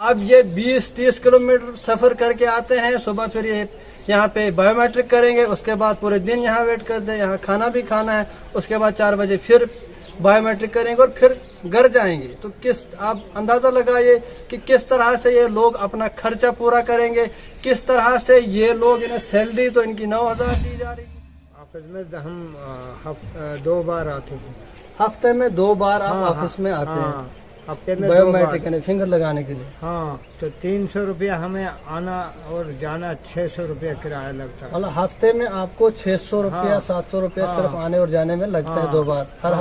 अब ये 20-30 किलोमीटर सफर करके आते हैं सुबह, फिर ये यहाँ पे बायोमेट्रिक करेंगे, उसके बाद पूरे दिन यहाँ वेट करते हैं, यहाँ खाना भी खाना है, उसके बाद 4 बजे फिर बायोमेट्रिक करेंगे और फिर घर जाएंगे। तो किस आप अंदाजा लगाइए कि किस तरह से ये लोग अपना खर्चा पूरा करेंगे, किस तरह से ये लोग, इन्हें सैलरी तो इनकी 9,000 दी जा रही है। ऑफिस में हम 2 बार आते हैं। हफ्ते में 2 बार आप ऑफिस में आते हैं हफ्ते में बायोमेट्रिक करने, फिंगर लगाने के लिए। हाँ, तो 300 रुपया हमें आना और जाना, 600 रुपया किराया लगता है। मतलब हफ्ते में आपको 600 रुपया 700 रुपया सिर्फ आने और जाने में लगता है 2 बार। हर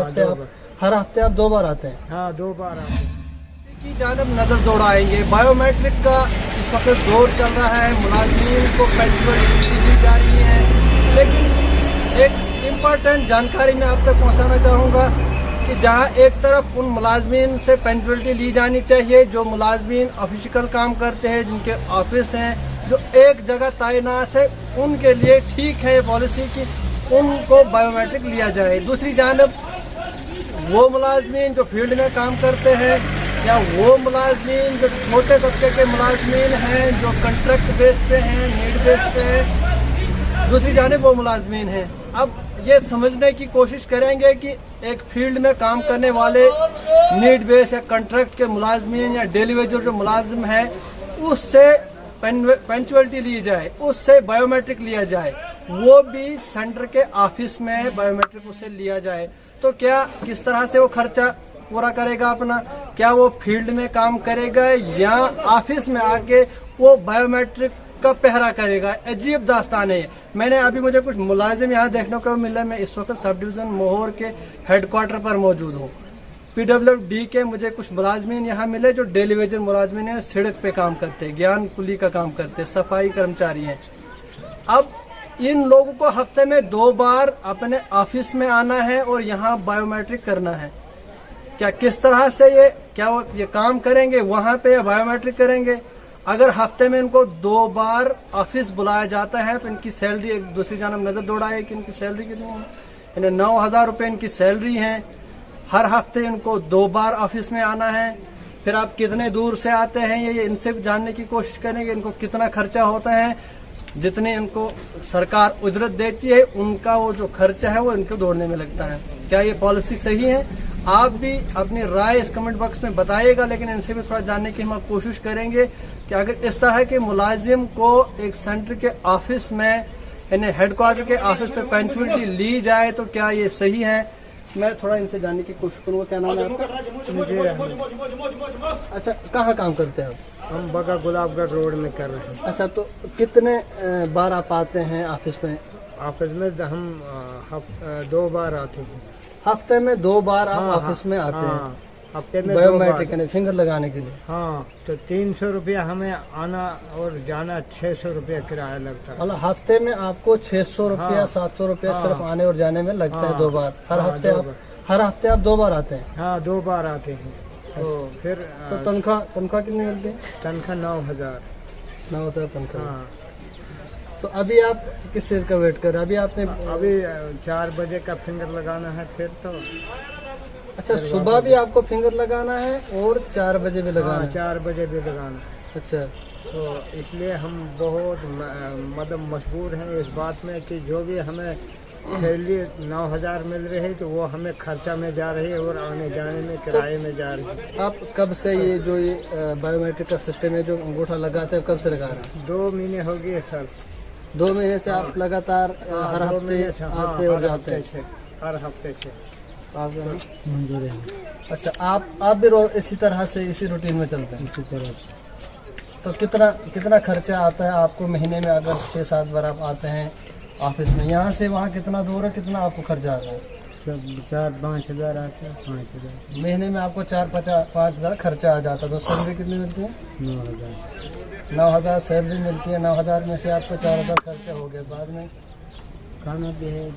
हफ्ते आप 2 बार आते हैं। हाँ, 2 बार आते हैं। की जानब नजर दौड़ाएंगे। बायोमेट्रिक का इस वक्त दौर चल रहा है, मुलाजिमीन को पेंशनिटी दी जा रही है, लेकिन एक इम्पोर्टेंट जानकारी मैं आप तक पहुंचाना चाहूँगा कि जहां एक तरफ उन मुलाजमीन से पेंशनिटी ली जानी चाहिए जो मुलाजमीन ऑफिशियल काम करते हैं, जिनके ऑफिस हैं, जो एक जगह तैनात है, उनके लिए ठीक है पॉलिसी की उनको बायोमेट्रिक लिया जाए। दूसरी जानब वो मुलाजमीन जो फील्ड में काम करते हैं या वो मुलाजमीन जो छोटे तबके के मुलाजमीन हैं जो कंट्रैक्ट बेस पे हैं, नीड बेस पे हैं, दूसरी जानब वो मुलाजमीन हैं। अब ये समझने की कोशिश करेंगे कि एक फील्ड में काम करने वाले नीड बेस या कॉन्ट्रैक्ट के मुलाजमीन या डेली वेजर जो मुलाजिम है उससे पंचुअलिटी ली जाए, उससे बायोमेट्रिक लिया जाए, वो भी सेंटर के ऑफिस में बायोमेट्रिक उससे लिया जाए। तो क्या किस तरह से वो खर्चा पूरा करेगा अपना, क्या वो फील्ड में काम करेगा या ऑफिस में आके वो बायोमेट्रिक का पहरा करेगा? अजीब दास्तान है। मैंने अभी मुझे कुछ मुलाजिम यहाँ देखने को मिला। मैं इस वक्त सब डिवीजन मोहर के हेडक्वार्टर पर मौजूद हूँ। PWD के मुझे कुछ मुलाजमीन यहाँ मिले जो डेली वेजर मुलाजमीन है, सड़क पे काम करते हैं, ज्ञान कुली का काम करते हैं, सफाई कर्मचारी हैं। अब इन लोगों को हफ्ते में 2 बार अपने ऑफिस में आना है और यहाँ बायोमेट्रिक करना है। क्या किस तरह से ये काम करेंगे वहाँ पे या बायोमेट्रिक करेंगे? अगर हफ्ते में इनको 2 बार ऑफिस बुलाया जाता है तो इनकी सैलरी, एक दूसरी जानब नजर दौड़ाए कि इनकी सैलरी कितनी है। इन्हें 9,000 रुपये इनकी सैलरी है। हर हफ्ते इनको 2 बार ऑफिस में आना है। फिर आप कितने दूर से आते हैं ये इनसे जानने की कोशिश करेंगे। इनको कितना खर्चा होता है, जितने इनको सरकार उजरत देती है उनका वो जो खर्चा है वो इनको दौड़ने में लगता है। क्या ये पॉलिसी सही है? आप भी अपनी राय इस कमेंट बॉक्स में बताइएगा, लेकिन इनसे भी थोड़ा जानने की हम कोशिश करेंगे कि अगर इस तरह के मुलाजिम को एक सेंटर के ऑफिस में, यानी हेडक्वार्टर के ऑफिस में पेंशनिटी ली जाए तो क्या ये सही है? मैं थोड़ा इनसे जानने की कोशिश करूँगा। क्या नाम है आपका? अच्छा, कहाँ काम करते हैं आप? हम बगा गुलाबगढ़ रोड में कर रहे हैं। अच्छा, तो कितने बार आप आते हैं ऑफिस में? ऑफिस में हम 2 बार आते हैं। हफ्ते में 2 बार आप ऑफिस में आते हैं हफ्ते में बायोमेट्रिक करने, फिंगर लगाने के लिए। हाँ, तो 300 रुपया हमें आना और जाना, 600 रुपया किराया लगता है। मतलब हफ्ते में आपको 600 रुपया 700 रुपया सिर्फ आने और जाने में लगता है 2 बार। हर हफ्ते आप 2 बार आते हैं? हाँ, 2 बार आते हैं। तो फिर तो तनख्वाह कितनी मिलती है? तनख्वाह 9,000 तनख्वाह। हाँ। तो अभी आप किस चीज का वेट कर रहे हैं? अभी आपने 4 बजे का फिंगर लगाना है फिर तो। अच्छा, सुबह भी आपको फिंगर लगाना है और 4 बजे भी लगाना है? 4 बजे भी लगाना है। अच्छा, तो इसलिए हम बहुत मतलब मजबूर हैं इस बात में कि जो भी हमें सैलरी 9,000 मिल रही है तो वो हमें खर्चा में जा रही है और आने जाने में किराए में जा रही है। आप कब से ये बायोमेट्रिक का सिस्टम है जो अंगूठा लगाते हैं, कब से लगा रहे हैं? 2 महीने हो गए सर। 2 महीने से आप लगातार हर हफ्ते आते और जाते हैं? हर हफ्ते से मंजूर है। अच्छा, आप भी इसी तरह से इसी रूटीन में चलते हैं? इसी तरह से। तो कितना खर्चा आता है आपको महीने में? अगर 6-7 बार आप आते हैं ऑफिस में, यहाँ से वहाँ कितना दूर है, कितना आपको खर्चा आता है? 4-5 हज़ार आते हैं। 5,000 महीने में आपको 4-5 हज़ार खर्चा आ जाता है। तो सैलरी कितनी मिलती है? 9,000। 9,000 सैलरी मिलती है। 9,000 में से आपको 4,000 खर्चा हो गया। बाद में खाना भी है,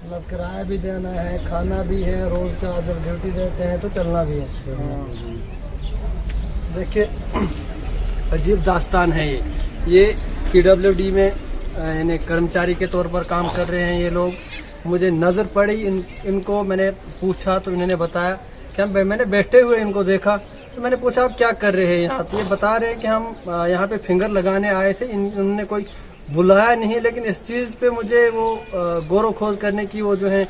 मतलब किराया भी देना है, खाना भी है, रोज का अगर ड्यूटी देते हैं तो चलना भी है। देखिए, अजीब दास्तान है ये PWD में यानी कर्मचारी के तौर पर काम कर रहे हैं ये लोग। मुझे नज़र पड़ी इनको मैंने पूछा तो इन्होंने बताया कि मैंने बैठे हुए इनको देखा तो मैंने पूछा आप क्या कर रहे हैं यहाँ, तो ये बता रहे हैं कि हम यहाँ पे फिंगर लगाने आए थे, इन्होंने कोई बुलाया नहीं, लेकिन इस चीज़ पे मुझे वो गौर खोज करने की वो जो है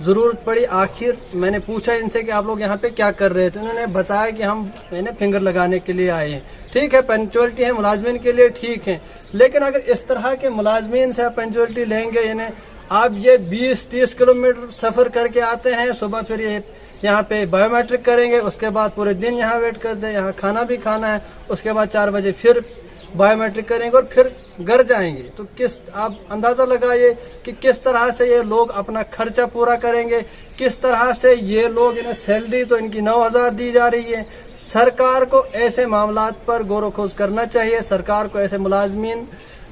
ज़रूरत पड़ी। आखिर मैंने पूछा इनसे कि आप लोग यहाँ पे क्या कर रहे थे, उन्होंने बताया कि हम फिंगर लगाने के लिए आए हैं। ठीक है, पंचुअलिटी है मुलाजमीन के लिए, ठीक है, लेकिन अगर इस तरह के मुलाजमीन से आप पंचुअलिटी लेंगे, यानी आप ये 20-30 किलोमीटर सफ़र करके आते हैं, सुबह फिर ये यहाँ पे बायोमेट्रिक करेंगे, उसके बाद पूरे दिन यहाँ वेट कर दे, यहाँ खाना भी खाना है, उसके बाद 4 बजे फिर बायोमेट्रिक करेंगे और फिर घर जाएंगे। तो आप अंदाज़ा लगाइए कि किस तरह से ये लोग अपना खर्चा पूरा करेंगे, किस तरह से ये लोग, इन्हें सैलरी तो इनकी 9,000 दी जा रही है। सरकार को ऐसे मामलात पर गौर खोज करना चाहिए, सरकार को ऐसे मुलाजमीन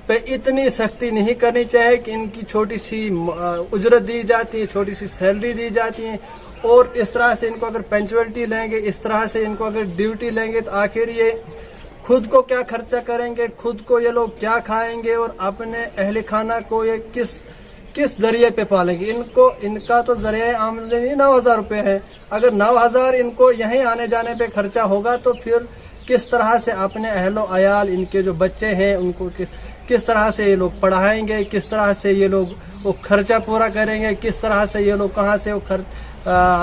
पे इतनी सख्ती नहीं करनी चाहिए कि इनकी छोटी सी उजरत दी जाती है, छोटी सी सैलरी दी जाती है, और इस तरह से इनको अगर पंचुअलिटी लेंगे, इस तरह से इनको अगर ड्यूटी लेंगे, तो आखिर ये खुद को क्या खर्चा करेंगे, खुद को ये लोग क्या खाएंगे और अपने अहल खाना को ये किस जरिए पे पालेंगे। इनका तो जरिए आमदनी 9,000 रुपये है। अगर 9,000 इनको यहीं आने जाने पे खर्चा होगा तो फिर किस तरह से अपने अहलो अयाल, इनके जो बच्चे हैं उनको किस तरह से ये लोग पढ़ाएंगे, किस तरह से ये लोग वो खर्चा पूरा करेंगे, किस तरह से ये लोग कहाँ से वो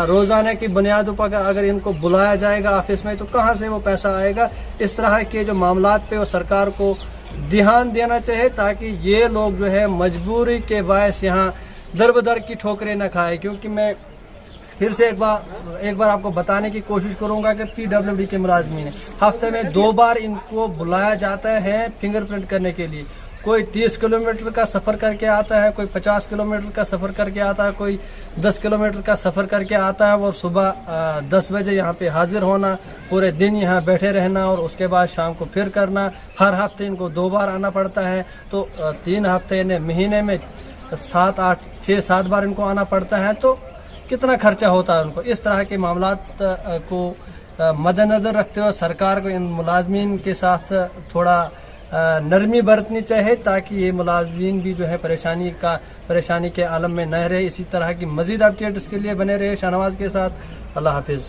रोज़ाना की बुनियादों पर अगर इनको बुलाया जाएगा ऑफिस में तो कहाँ से वो पैसा आएगा। इस तरह के जो मामलात पे वो सरकार को ध्यान देना चाहिए, ताकि ये लोग जो है मजबूरी के बायस यहाँ दर की ठोकरें न खाए। क्योंकि मैं फिर से एक बार आपको बताने की कोशिश करूंगा कि PWD के मुलाजमीन हफ्ते में 2 बार इनको बुलाया जाता है फिंगरप्रिंट करने के लिए। कोई 30 किलोमीटर का सफ़र करके आता है, कोई 50 किलोमीटर का सफ़र करके आता है, कोई 10 किलोमीटर का सफ़र करके आता है, और सुबह 10 बजे यहाँ पे हाजिर होना, पूरे दिन यहाँ बैठे रहना और उसके बाद शाम को फिर करना। हर हफ्ते इनको 2 बार आना पड़ता है, तो 3 हफ्ते महीने में 6-7 बार इनको आना पड़ता है, तो कितना खर्चा होता है उनको। इस तरह के मामलात को मद्देनज़र रखते हुए सरकार को इन मुलाजमीन के साथ थोड़ा नरमी बरतनी चाहिए, ताकि ये मुलाजमीन भी जो है परेशानी के आलम में न रहे। इसी तरह की मज़ीद अपडेट्स के लिए बने रहे शाहनवाज के साथ। अल्लाह हाफिज़।